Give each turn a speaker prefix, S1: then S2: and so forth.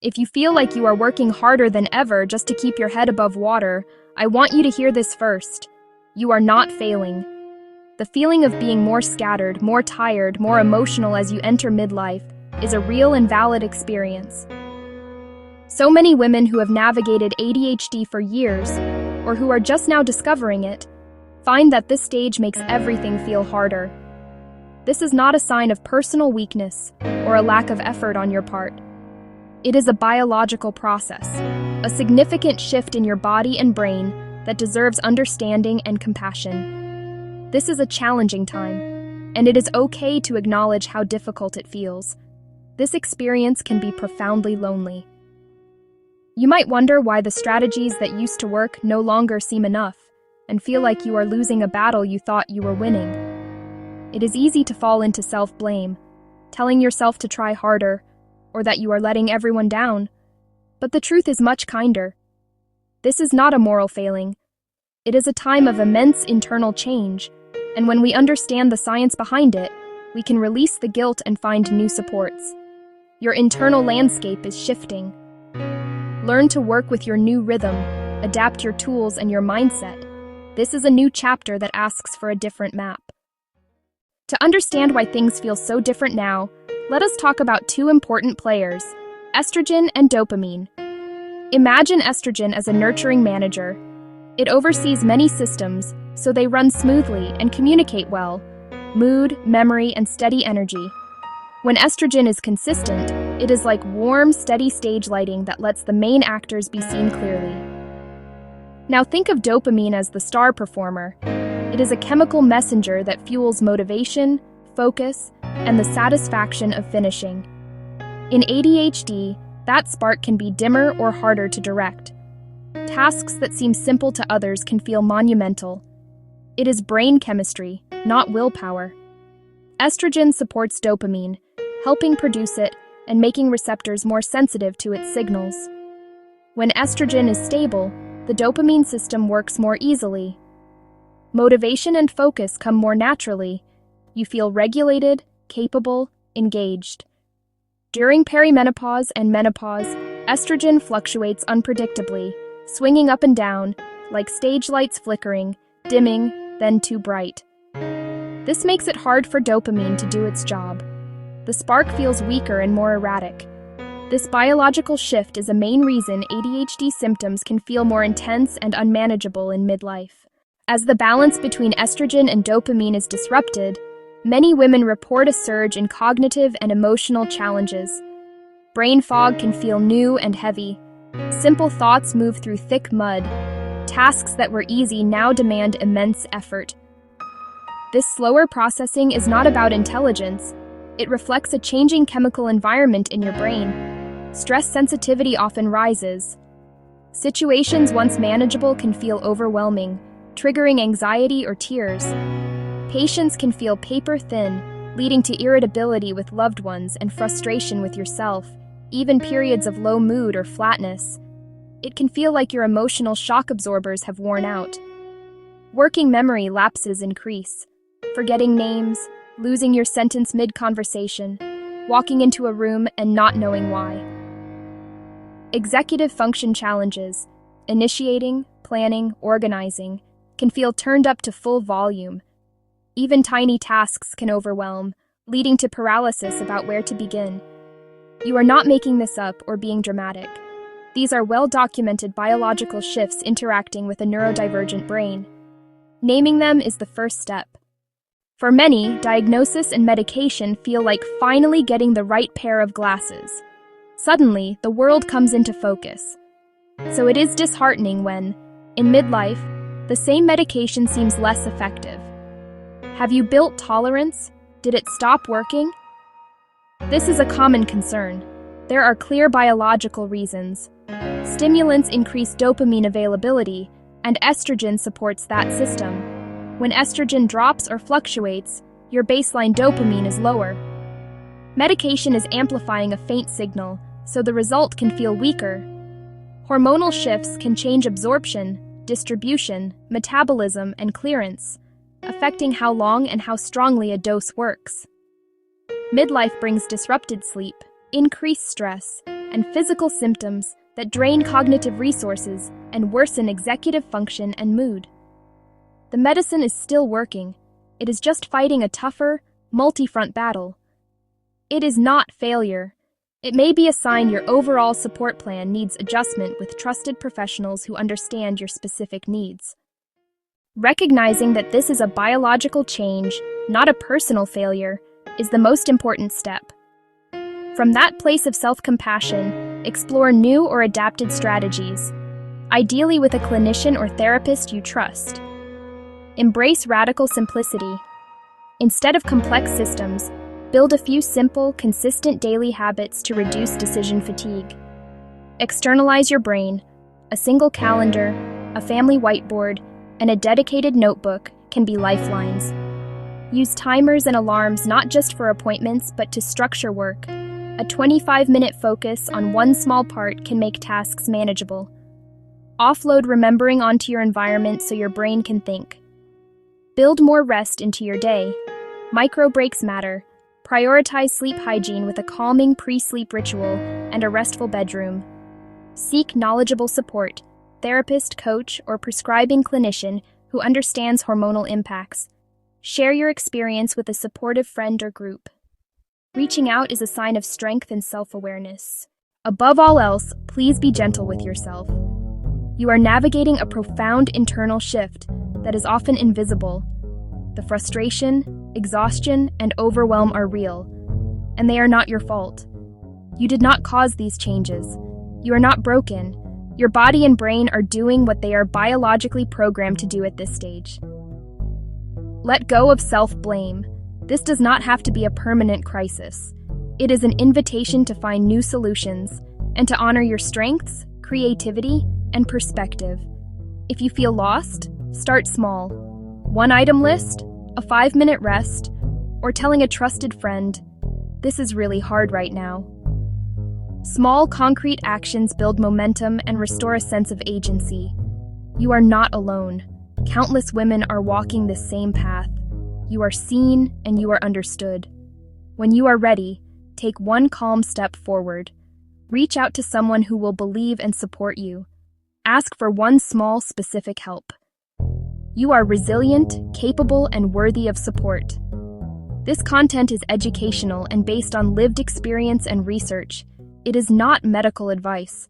S1: If you feel like you are working harder than ever just to keep your head above water, I want you to hear this first. You are not failing. The feeling of being more scattered, more tired, more emotional as you enter midlife is a real and valid experience. So many women who have navigated ADHD for years, or who are just now discovering it, find that this stage makes everything feel harder. This is not a sign of personal weakness or a lack of effort on your part. It is a biological process, a significant shift in your body and brain that deserves understanding and compassion. This is a challenging time, and it is okay to acknowledge how difficult it feels. This experience can be profoundly lonely. You might wonder why the strategies that used to work no longer seem enough, and feel like you are losing a battle you thought you were winning. It is easy to fall into self-blame, telling yourself to try harder, or that you are letting everyone down. But the truth is much kinder. This is not a moral failing. It is a time of immense internal change, and when we understand the science behind it, we can release the guilt and find new supports. Your internal landscape is shifting. Learn to work with your new rhythm, adapt your tools and your mindset. This is a new chapter that asks for a different map. To understand why things feel so different now, let us talk about two important players, estrogen and dopamine. Imagine estrogen as a nurturing manager. It oversees many systems, so they run smoothly and communicate well: mood, memory, and steady energy. When estrogen is consistent, it is like warm, steady stage lighting that lets the main actors be seen clearly. Now think of dopamine as the star performer. It is a chemical messenger that fuels motivation, focus, and the satisfaction of finishing. In ADHD, that spark can be dimmer or harder to direct. Tasks that seem simple to others can feel monumental. It is brain chemistry, not willpower. Estrogen supports dopamine, helping produce it and making receptors more sensitive to its signals. When estrogen is stable, the dopamine system works more easily. Motivation and focus come more naturally. You feel regulated, capable, engaged. During perimenopause and menopause, estrogen fluctuates unpredictably, swinging up and down, like stage lights flickering, dimming, then too bright. This makes it hard for dopamine to do its job. The spark feels weaker and more erratic. This biological shift is a main reason ADHD symptoms can feel more intense and unmanageable in midlife. As the balance between estrogen and dopamine is disrupted, many women report a surge in cognitive and emotional challenges. Brain fog can feel new and heavy. Simple thoughts move through thick mud. Tasks that were easy now demand immense effort. This slower processing is not about intelligence. It reflects a changing chemical environment in your brain. Stress sensitivity often rises. Situations once manageable can feel overwhelming, triggering anxiety or tears. Patience can feel paper thin, leading to irritability with loved ones and frustration with yourself, even periods of low mood or flatness. It can feel like your emotional shock absorbers have worn out. Working memory lapses increase. Forgetting names, losing your sentence mid-conversation, walking into a room and not knowing why. Executive function challenges, initiating, planning, organizing, can feel turned up to full volume. Even tiny tasks can overwhelm, leading to paralysis about where to begin. You are not making this up or being dramatic. These are well-documented biological shifts interacting with a neurodivergent brain. Naming them is the first step. For many, diagnosis and medication feel like finally getting the right pair of glasses. Suddenly, the world comes into focus. So it is disheartening when, in midlife, the same medication seems less effective. Have you built tolerance? Did it stop working? This is a common concern. There are clear biological reasons. Stimulants increase dopamine availability, and estrogen supports that system. When estrogen drops or fluctuates, your baseline dopamine is lower. Medication is amplifying a faint signal, so the result can feel weaker. Hormonal shifts can change absorption, distribution, metabolism, and clearance, affecting how long and how strongly a dose works. Midlife brings disrupted sleep, increased stress, and physical symptoms that drain cognitive resources and worsen executive function and mood. The medicine is still working. It is just fighting a tougher, multi-front battle. It is not failure. It may be a sign your overall support plan needs adjustment with trusted professionals who understand your specific needs. Recognizing that this is a biological change, not a personal failure, is the most important step. From that place of self-compassion, explore new or adapted strategies, ideally with a clinician or therapist you trust. Embrace radical simplicity. Instead of complex systems, build a few simple, consistent daily habits to reduce decision fatigue. Externalize your brain. A single calendar, a family whiteboard, and a dedicated notebook can be lifelines. Use timers and alarms not just for appointments, but to structure work. A 25-minute focus on one small part can make tasks manageable. Offload remembering onto your environment so your brain can think. Build more rest into your day. Micro breaks matter. Prioritize sleep hygiene with a calming pre-sleep ritual and a restful bedroom. Seek knowledgeable support, therapist, coach, or prescribing clinician who understands hormonal impacts. Share your experience with a supportive friend or group. Reaching out is a sign of strength and self-awareness. Above all else, please be gentle with yourself. You are navigating a profound internal shift that is often invisible. The frustration, exhaustion, and overwhelm are real, and they are not your fault. You did not cause these changes. You are not broken. Your body and brain are doing what they are biologically programmed to do at this stage. Let go of self-blame. This does not have to be a permanent crisis. It is an invitation to find new solutions and to honor your strengths, creativity, and perspective. If you feel lost, start small. One item list, a 5-minute rest, or telling a trusted friend, "This is really hard right now." Small, concrete actions build momentum and restore a sense of agency. You are not alone. Countless women are walking this same path. You are seen and you are understood. When you are ready, take one calm step forward. Reach out to someone who will believe and support you. Ask for one small, specific help. You are resilient, capable, and worthy of support. This content is educational and based on lived experience and research. It is not medical advice.